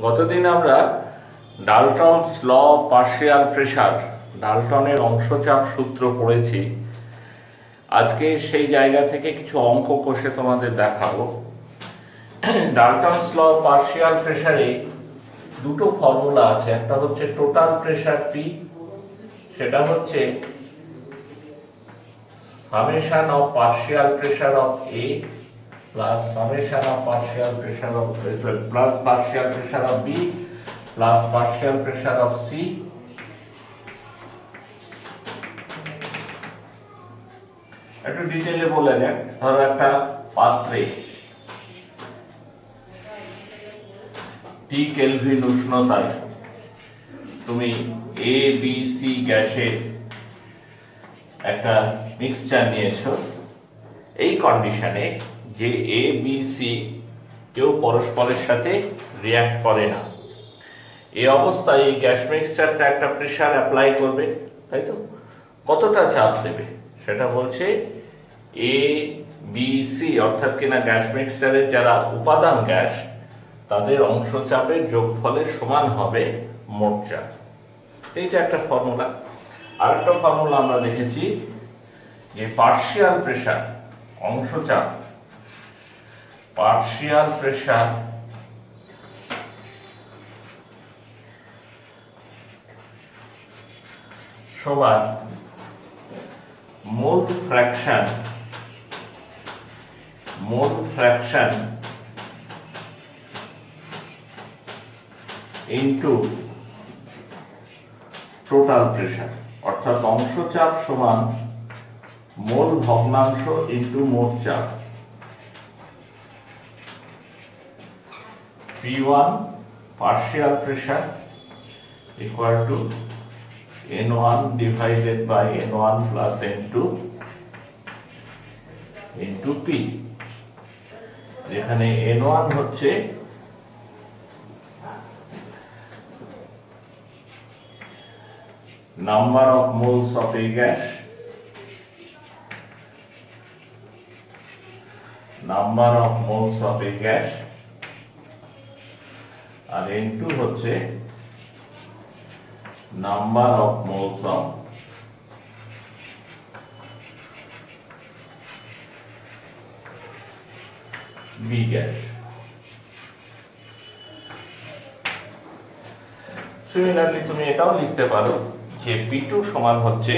গতদিন আমরা ডালটনস ল partial pressure, ডালটনের অংশচাপ সূত্র পড়েছি। আজকে সেই জায়গা থেকে কিছু অঙ্ক কষে তোমাদের দেখাবো। ডালটনস ল পার্শিয়াল প্রেসারে দুটো ফর্মুলা আছে। একটা হচ্ছে টোটাল প্রেসার টি, সেটা হচ্ছে summation of partial pressure of A plus summation of partial pressure of plus partial pressure of B plus partial pressure of C. একটু ডিটেইলে বলে দেন। ধরো একটা পাত্রে টি কেলভিন উষ্ণতায় তুমি এ বি সি গ্যাসের একটা মিক্সচার নিয়েছো। এই কন্ডিশনে যে এ বি সি কেউ পরস্পরের সাথে রিঅ্যাক্ট করে না, এই অবস্থায় এই গ্যাস মিক্সচারটা একটা প্রেসার অ্যাপ্লাই করবে, তাই তো? কতটা চাপ দেবে সেটা বলছে এ বি সি, অর্থাৎ কিনা গ্যাস মিক্সচারের যারা উপাদান গ্যাস তাদের অংশ চাপের যোগফলের সমান হবে মোট চাপ। এইটা একটা ফর্মুলা। আর একটা ফর্মুলা আমরা দেখেছি যে পার্শিয়াল প্রেসার, অংশ চাপ, পার্শিয়াল প্রেসার সমান মোল ফ্র্যাকশন ইনটু টোটাল প্রেসার, অর্থাৎ অংশ চাপ সমান মোল ভগ্নাংশ ইনটু মোট চাপ। P1 partial pressure equal to N1 divided by N1 plus N2 into P, যেখানে N1 হচ্ছে number of moles of a gas, number of moles of a gas, আর N2 হচ্ছে number of moles of B gas. Similarly তুমি এটাও লিখতে পারো যে P2 সমান হচ্ছে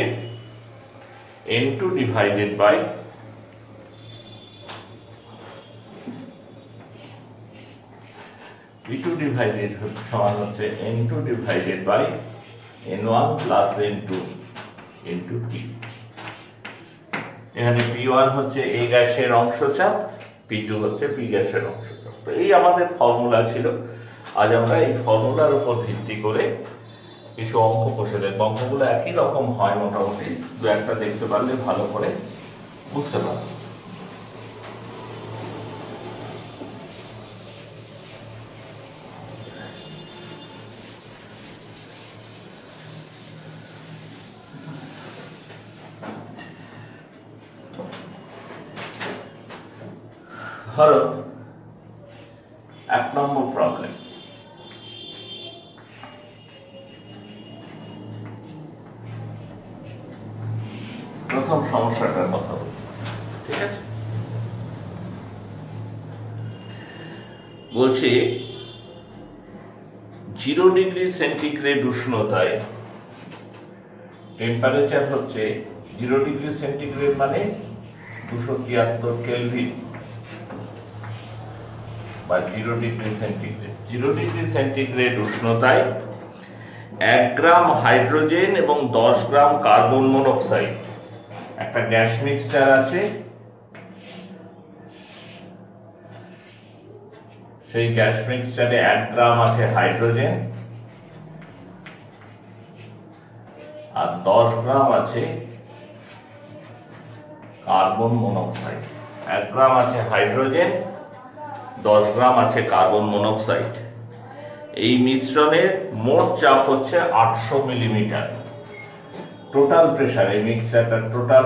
N2 divided by P2 divided সমান হচ্ছে N2 divided by N1 plus N2 into T। এখানে P1 হচ্ছে এই গ্যাসের অংশচাপ, P2 হচ্ছে বি গ্যাসের অংশচাপ। তো এই আমাদের ফর্মুলা ছিল। আজ আমরা এই ফর্মুলার উপর ভিত্তি করে কিছু অঙ্ক কষে দেখব। অঙ্কগুলো একই রকম হয় মোটামুটি, দু একটা দেখতে পারলে ভালো করে বুঝতে পারবে। ধরো 1 নম্বর প্রবলেম। প্রথম সমস্যাটার কথা বলি, ঠিক আছে? বলছি 0 ডিগ্রি সেন্টিগ্রেড উষ্ণতায় টেম্পারেচার হচ্ছে 0 ডিগ্রি সেন্টিগ্রেড মানে 273 কেলভিন বা 0 ডিগ্রি সেন্টিগ্রেড। 0 ডিগ্রি সেন্টিগ্রেড উষ্ণতায় 1 গ্রাম হাইড্রোজেন এবং 10 গ্রাম কার্বন মনোক্সাইড একটা গ্যাস মিক্সচার আছে। সেই গ্যাস মিক্সচারে 1 গ্রাম আছে হাইড্রোজেন আর 10 গ্রাম আছে কার্বন মনোক্সাইড। 1 গ্রাম আছে হাইড্রোজেন, 10 গ্রাম আছে কার্বন মনোক্সাইড। এই মিশ্রণের মোট চাপ হচ্ছে 800 মিলিমিটার। টোটাল প্রেসার, এই মিক্সচারটার টোটাল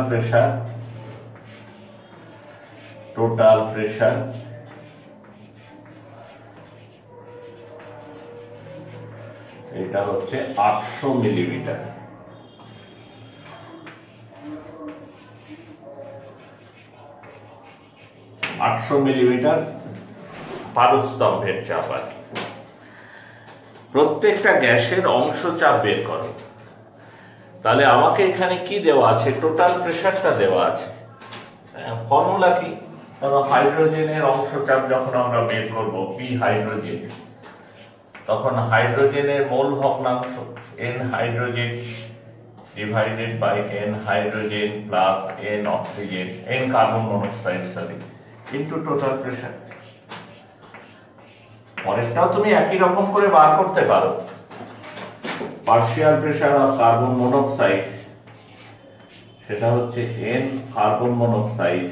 প্রেসার এটা হচ্ছে 800 মিলিমিটার। পারদস্তম্ভের চাপ আর কি। প্রত্যেকটা গ্যাসের অংশ চাপ বের করো। তাহলে আমাকে এখানে কি দেওয়া আছে? টোটাল প্রেসারটা দেওয়া আছে। ফর্মুলা কি? ধরো হাইড্রোজেনের অংশ চাপ যখন আমরা বের করব পি হাইড্রোজেন, তখন হাইড্রোজেনের মোল ভগ্নাংশ n hydrogen divided by n hydrogen plus n oxygen, n carbon monoxide sorry, into total pressure. পরেরটাও তুমি একই রকম করে বার করতে পারো। Partial pressure of carbon monoxide, সেটা হচ্ছে n carbon monoxide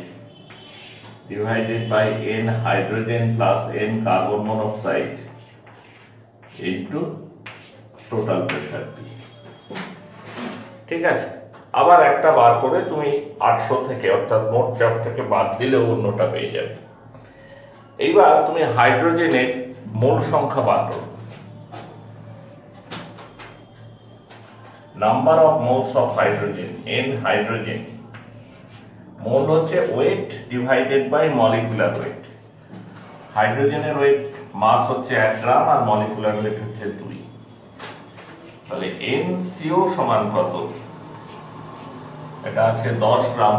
divided by n hydrogen plus n carbon monoxide into total pressure. ঠিক আছে, আবার একটা বার করে তুমি 800 থেকে অর্থাৎ মোট চাপ থেকে বাদ দিলেও অন্যটা পেয়ে যাবে। এইবার তুমি হাইড্রোজেনের মোল সংখ্যা বার করো। Number of moles of hydrogen, n hydrogen, mole হচ্ছে weight divided by molecular weight. হাইড্রোজেনের ওয়েট মাস হচ্ছে 1 গ্রাম আর মলিকুলার ওয়েট হচ্ছে 2। তাহলে NCO সমান কত? এটা আছে 10 গ্রাম,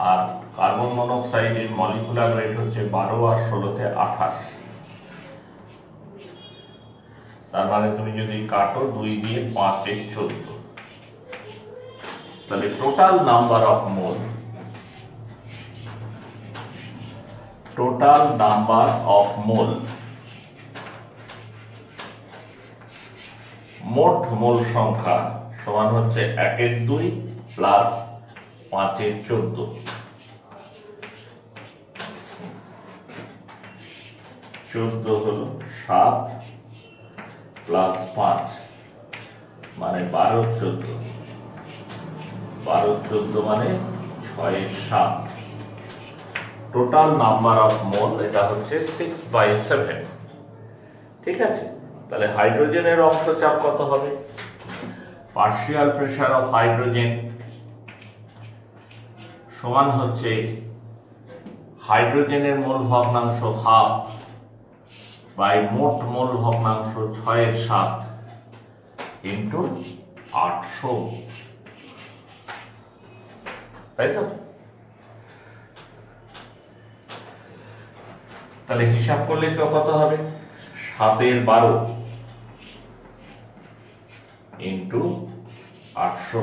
আর কার্বন মনোক্সাইডের মলিকুলার ওয়েট হচ্ছে 12 আর 16 28। তার মানে তুমি যদি কাটো 2 দিয়ে 5 এ 14, তাহলে total number of mole, total number of mole, মোট মোল সংখ্যা সমান হচ্ছে 1 এর 2 প্লাস 5 এর 14। 14 হলো 7 প্লাস 5 মানে 12 14, 12 14 মানে 6 এর 7। টোটাল নাম্বার অফ মোল এটা হচ্ছে 6/7। ঠিক আছে, তাহলে হাইড্রোজেনের অংশ চাপ কত হবে? পার্শিয়াল প্রেসার অফ হাইড্রোজেন সমান হচ্ছে হাইড্রোজেনের মোল ভগ্নাংশ 1/2 বাই মোট মোল ভগ্নাংশ 6 এর 7 ইন্টু 800, তাই তো? তাহলে হিসাব করলে কত হবে? 7 এর 12 ইন্টু 800,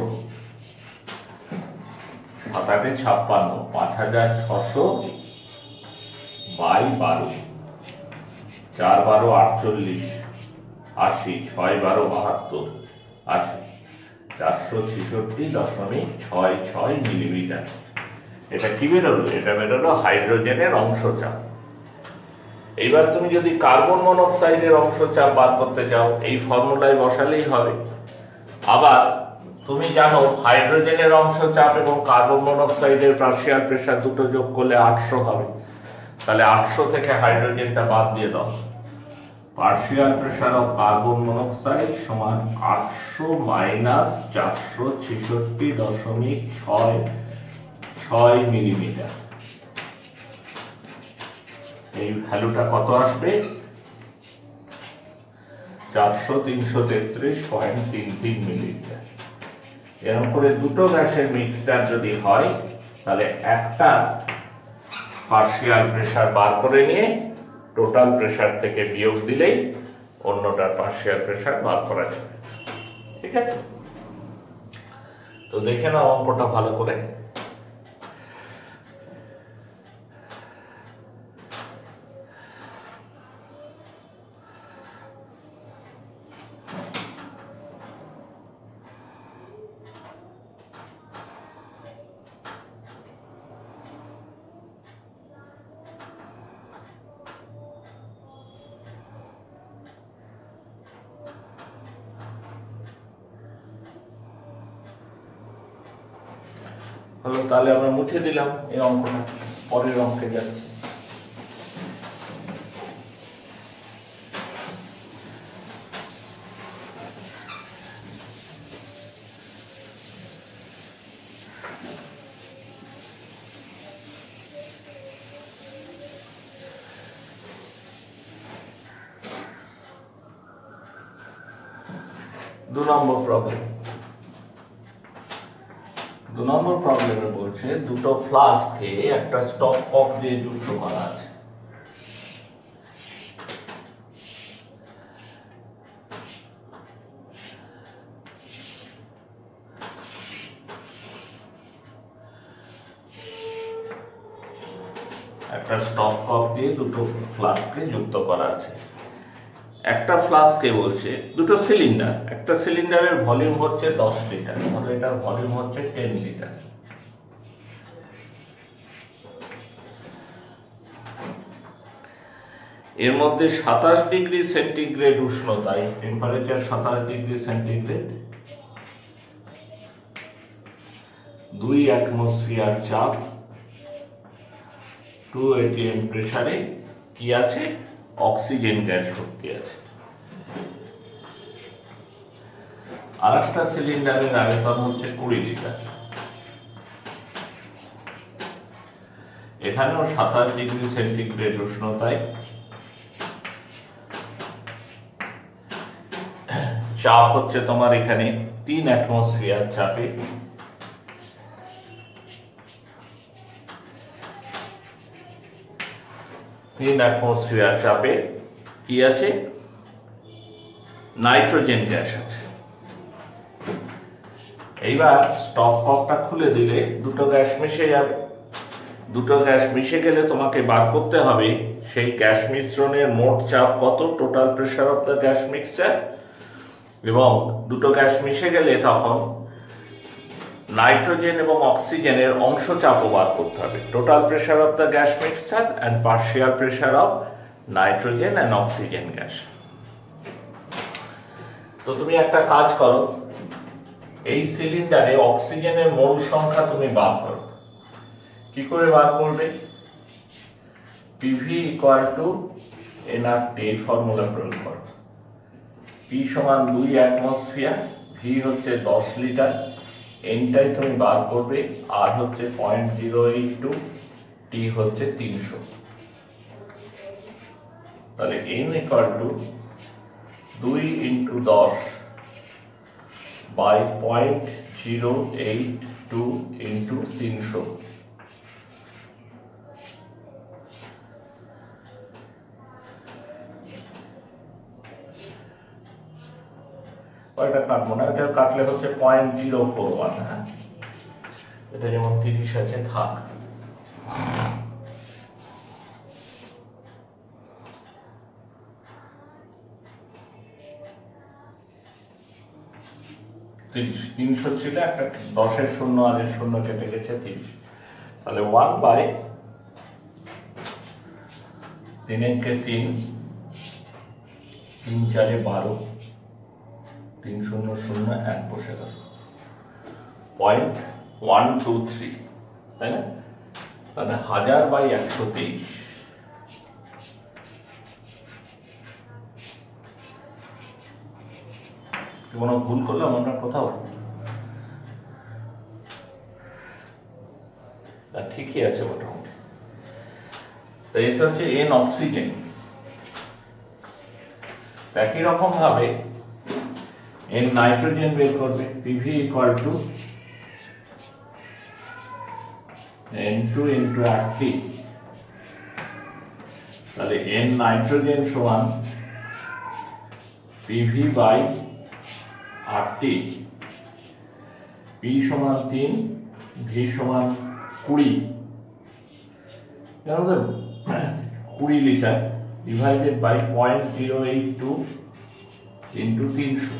7 8 56, 5600 বাই 12, 4 12 48, 80, 6 12 72, 80, 466.66 মিলিমিটার। এটা কি বেরোলো? এটা বেরোলো হাইড্রোজেনের অংশ চাপ। এইবার তুমি যদি কার্বন মনোক্সাইডের অংশ চাপ বার করতে চাও, এই ফর্মুলায় বসালেই হবে। আবার তুমি জানো হাইড্রোজেনের অংশ চাপ এবং কার্বন মনোক্সাইডের পার্শিয়াল প্রেসার দুটো যোগ করলে 800 হবে। তাহলে 800 থেকে হাইড্রোজেনটা বাদ দিয়ে দাও। Partial pressure of carbon monoxide সমান 800 মাইনাস 466.66 মিলিমিটার। এই ভ্যালুটা কত আসবে? 400-333.33 মিলিমিটার। এরকম করে দুটো গ্যাসের মিক্সচার যদি হয়, তাহলে একটা পার্শিয়াল প্রেসার বার করে নিয়ে টোটাল প্রেসার থেকে বিয়োগ দিলেই অন্যটার পার্শিয়াল প্রেসার বার করা যাবে। ঠিক আছে, তো দেখে নাও অঙ্কটা ভালো করে। হলো, তাহলে আমরা মুছে দিলাম এই অঙ্কটা, পরের অঙ্কে যাচ্ছি। 2 নম্বর প্রবলেম। 2 নম্বর প্রবলেমে বলছে দুটো ফ্লাস্ককে একটা স্টপ কক দিয়ে যুক্ত করা আছে। একটা স্টপ কক দিয়ে দুটো ফ্লাস্ককে যুক্ত করা আছে। একটা ফ্লাস্কে বলছে দুটো সিলিন্ডার, একটা সিলিন্ডারের ভলিউম হচ্ছে 10 লিটার, ধরো এটার ভলিউম হচ্ছে 10 লিটার। এর মধ্যে 27 ডিগ্রি সেন্টিগ্রেড উষ্ণতায়, টেম্পারেচার 27 ডিগ্রি সেন্টিগ্রেড, 2 অ্যাটমসফিয়ার চাপ, 2 atm প্রেসারে কি আছে? অক্সিজেন গ্যাস ভর্তি আছে। আর একটা সিলিন্ডারের আয়তন হচ্ছে 20 লিটার। এখানেও 27 ডিগ্রি সেন্টিগ্রেড উষ্ণতায়, চাপ হচ্ছে তোমার এখানে 3 অ্যাটমসফিয়ার চাপে, কি আছে? নাইট্রোজেন গ্যাস আছে। এইবার স্টপ ককটা খুলে দিলে দুটো গ্যাস মিশে যাবে। দুটো গ্যাস মিশে গেলে তোমাকে বার করতে হবে সেই গ্যাস মিশ্রণের মোট চাপ কত, total pressure of the gas mixture. এবং দুটো গ্যাস মিশে গেলে তখন নাইট্রোজেন এবং অক্সিজেনের অংশ চাপও বার করতে হবে, total pressure of the gas mixture and partial pressure of nitrogen and oxygen gas. তো তুমি একটা কাজ করো, এই সিলিন্ডারে অক্সিজেনের মোল সংখ্যা তুমি বার করো। কি করে বার করবে? পিভি ইকুয়াল টু nRT এই ফর্মুলা প্রয়োগ করো। পি সমান 2 অ্যাটমসফিয়ার, ভি হচ্ছে 10 লিটার, এনটাই তুমি বার করবে, আর হচ্ছে 0.082, টি হচ্ছে 300। তাহলে n ইকুয়াল টু 2 × 10 বাই 0.082 × 300। এটা কাটবো না, এটা কাটলে হচ্ছে 0.041। হ্যাঁ, এটা যেমন 30 আছে থাক। তিরিশ, 300 ছিল, একটা 10-এর শূন্য আর এর শূন্য কেটে গেছে 30। তাহলে 1/3 3 4 12, 3 0 0 1 বসে গেল, 0.123, তাই না? তাহলে 1000/123। কোনো ভুল করলাম আমরা কোথাও? ঠিকই আছে মোটামুটি। তাই এটা হচ্ছে n অক্সিজেন। একই রকম ভাবে n নাইট্রোজেন বের করবে, PV equal to n2 × RT। তাহলে n নাইট্রোজেন সমান পিভি বাই RT, P সমান 3, V সমান 20, 20 লিটার ডিভাইডেড বাই 0.082 × 300।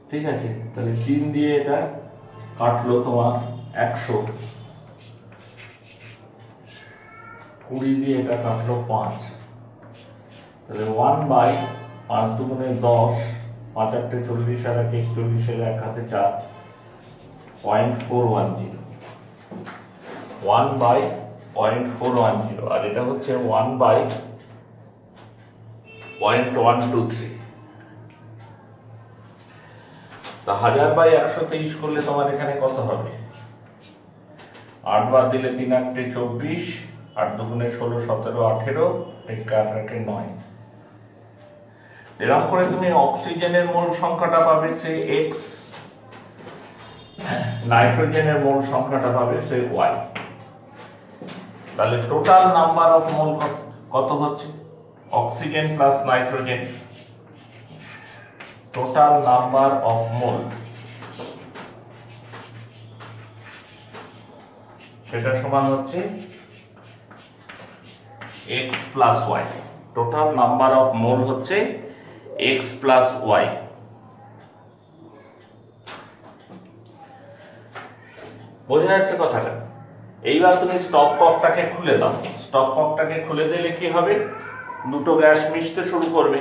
ঠিক আছে, তাহলে 3 দিয়ে এটা কাটলো তোমার 100, 20 দিয়ে এটা কাটলো 5, তাহলে 1/5 দুগুণে 10, 5 8 40 আর 41 এর 1 হাতে 4, 0.410, 1/0.410, আর এটা হচ্ছে 1/0.123। তা 1000/123 করলে তোমার এখানে কত হবে? 8 বাদ দিলে 3 8 24, 8 দুগুণে 16 17 18, 9। এরকম করে তুমি অক্সিজেনের মোল সংখ্যাটা পাবে সে এক্স, নাইট্রোজেনের মোল সংখ্যাটা পাবে সে ওয়াই। তাহলে টোটাল নাম্বার অফ মোল কত হচ্ছে? Oxygen plus nitrogen, total number of mole সেটা সমান হচ্ছে x plus y. Total number of mole হচ্ছে x প্লাস ওয়াই। বোঝা যাচ্ছে কথাটা? এইবার তুমি স্টপ ককটাকে খুলে দাও। স্টপ ককটাকে খুলে দিলে কি হবে? দুটো গ্যাস মিশতে শুরু করবে,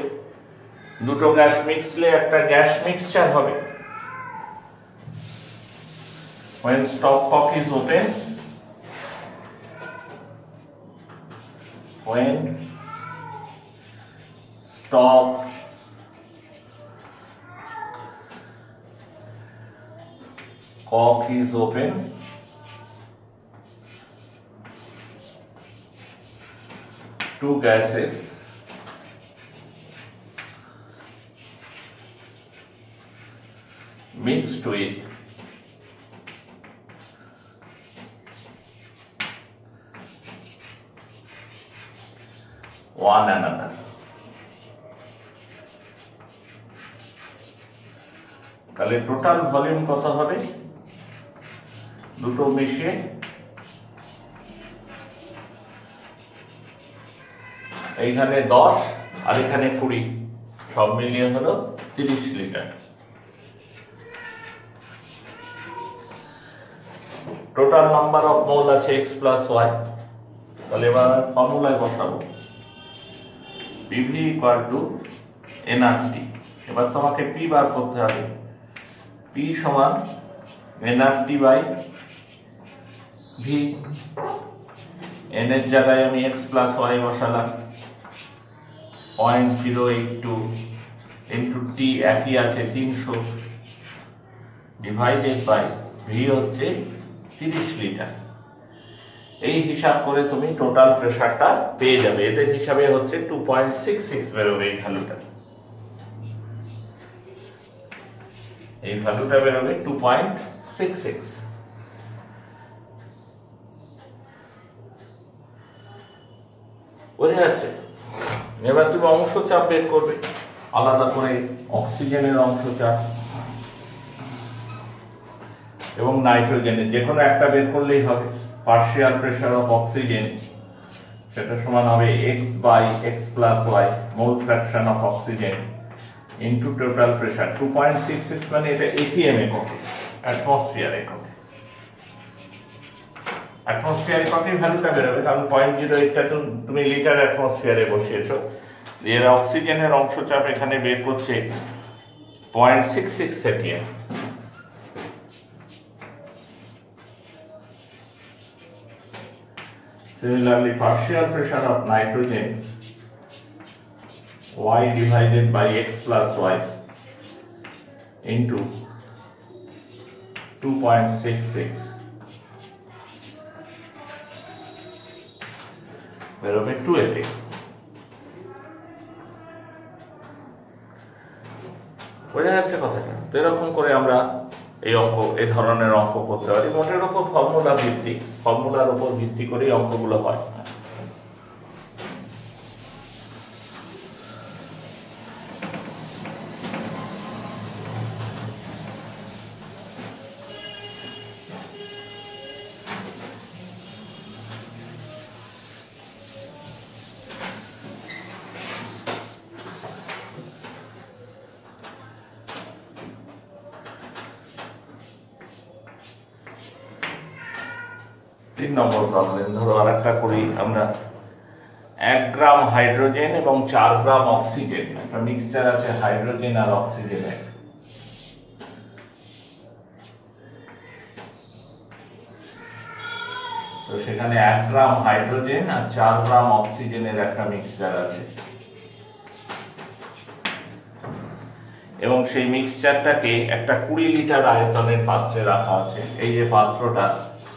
দুটো গ্যাস মিশলে একটা গ্যাস মিক্সচার হবে। when stop cock is open, when stop cock is open, two gases mixed with one another. তাহলে টোটাল ভলিউম কত হবে? দুটো মিশিয়ে এইখানে 10 আর এখানে 20, সব মিলিয়ে হলো 30 লিটার। টোটাল নাম্বার অফ মোল আছে x প্লাস ওয়াই। তাহলে এবার ফর্মুলায় বসাবো PV ইকুয়াল টু nRT। এবার তোমাকে P বার করতে হবে। P সমান nRT বাই V। n এর জায়গায় আমি x প্লাস ওয়াই বসালাম, 0.082 ইন্টু T একই আছে 300 ডিভাইডেড বাই V হচ্ছে 30 লিটার। এই হিসাব করে তুমি টোটাল প্রেসারটা পেয়ে যাবে। এদের হিসাবে হচ্ছে 2.66 বেরোবে এই ভ্যালুটা। এই ভ্যালুটা বেরোবে 2.66। বোঝা যাচ্ছে? এবার তুমি অংশ চাপ বের করবে, আলাদা করে অক্সিজেনের অংশ চাপ এবং নাইট্রোজেনের, যে কোনো একটা বের করলেই হবে। পার্শিয়াল প্রেসার অফ অক্সিজেন সেটা সমান হবে x by x plus y, mole fraction of oxygen into total pressure. 2.66 মানে এটা ATM এককে, অ্যাটমসফিয়ার এককে। অ্যাটমসফিয়ার এককে ভ্যালুটা বেরোবে, কারণ 0.08টা তুমি লিটার অ্যাটমসফিয়ারে বসিয়েছো। এর অক্সিজেনের অংশ চাপ এখানে বের করছে 0.66 ATM। Similarly, partial pressure of nitrogen y divided by x plus y into 2.66 বেরোবে 280। বোঝা যাচ্ছে কথাটা? তো এরকম করে আমরা এই ধরনের অঙ্ক করতে পারি। মোটের উপর ফর্মুলা ভিত্তিক, ফর্মুলার উপর ভিত্তি করেই অঙ্কগুলো হয়। 3 নম্বর প্রবলেম। ধরো আরেকটা করি আমরা। 1 গ্রাম হাইড্রোজেন এবং 4 গ্রাম অক্সিজেন, একটা মিক্সচার আছে হাইড্রোজেন আর অক্সিজেনের। তো সেখানে 1 গ্রাম হাইড্রোজেন আর 4 গ্রাম অক্সিজেনের একটা মিক্সচার আছে, এবং সেই মিক্সচারটাকে একটা 20 লিটার আয়তনের পাত্রে রাখা আছে। এই যে পাত্রটা,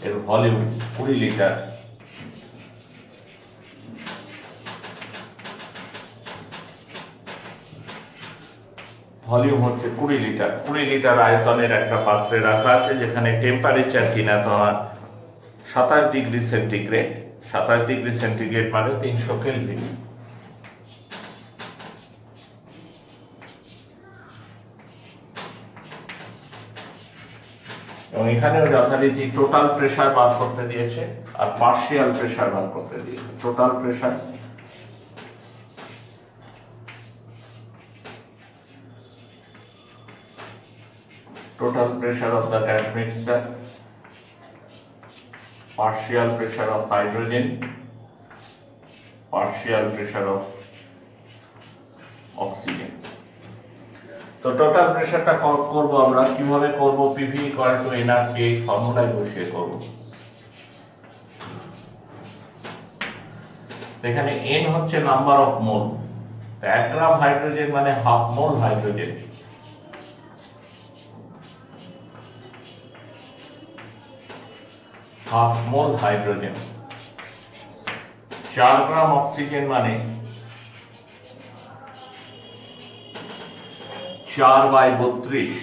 এর ভলিউম 20 লিটার। ভলিউম হচ্ছে 20 লিটার। 20 লিটার আয়তনের একটা পাত্রে রাখা আছে, যেখানে টেম্পারেচার কিনা তোমার 27 ডিগ্রি সেন্টিগ্রেড। 27 ডিগ্রি সেন্টিগ্রেড মানে 300 কেলভিন। এবং এখানেও যথারীতি টোটাল প্রেসার বার করতে দিয়েছে আর পার্শিয়াল প্রেসার বার করতে দিয়েছে। Total pressure of the gas mixture, partial pressure of hydrogen, partial pressure of oxygen। তো টোটাল প্রেসারটা করব আমরা কিভাবে করব? PV = nRT ফর্মুলায় বসিয়ে করব। এখানে n হচ্ছে number of mole. 1 gram hydrogen মানে half mole hydrogen. Half mole hydrogen. 4 gram oxygen মানে 4/32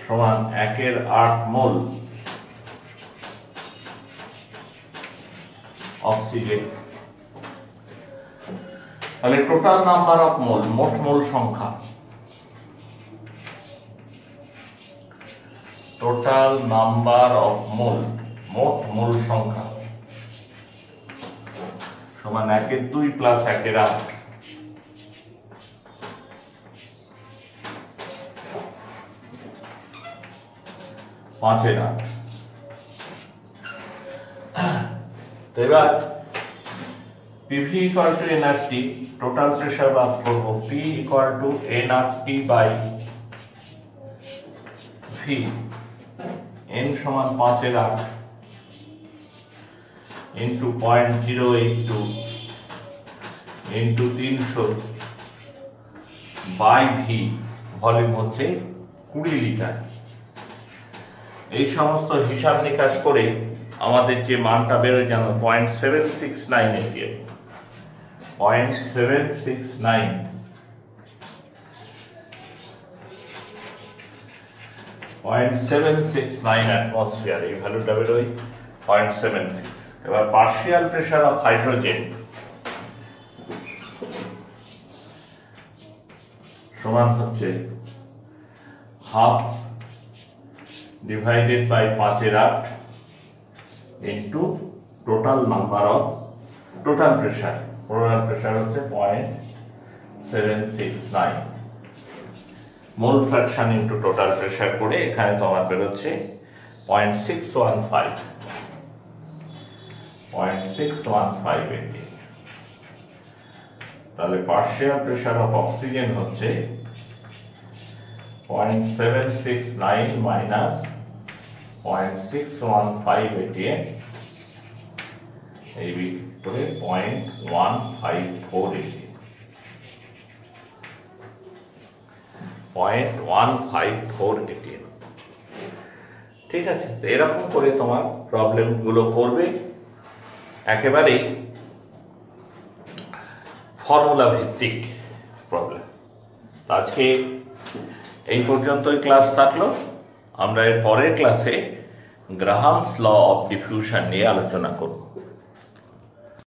সমান 1/8 মোল অক্সিজেন। তাহলে টোটাল নাম্বার অফ মোল, মোট মোল সংখ্যা, টোটাল নাম্বার অফ মোল, মোট মোল সংখ্যা সমান 1/2 প্লাস 1/8 5/8। তো এবার PV = nRT, টোটাল প্রেসার বার করব। P = nRT by V, n সমান 5/8 into 0.082 into 300 by V, volume হচ্ছে 20 লিটার। এই সমস্ত হিসাব নিকাশ করে আমাদের যে মানটা বেরোয় জানো 0.769 atm, 0.769 অ্যাটমসফিয়ার, এই ভ্যালুটা বেরোয় 0.76। এবার পার্শিয়াল প্রেসার অফ হাইড্রোজেন সমান হচ্ছে half divided by 5/8 into total number of, total pressure হচ্ছে 0.769 mole fraction into total pressure করে এখানে তোমার বেরোচ্ছে 0.615 atm। তাহলে পার্শিয়াল প্রেসার অফ অক্সিজেন হচ্ছে 0.769 মাইনাস 0.615 atm, এই ভিতরে 0.154 atm, 0.154 atm। ঠিক আছে, তো এরকম করে তোমার প্রবলেম গুলো করবে, একেবারে ফর্মুলা ভিত্তিক প্রবলেম। আজকে এই পর্যন্তই ক্লাস থাকলো। আমরা এর পরের ক্লাসে গ্রাহামস ল অফ ডিফিউশন নিয়ে আলোচনা করব।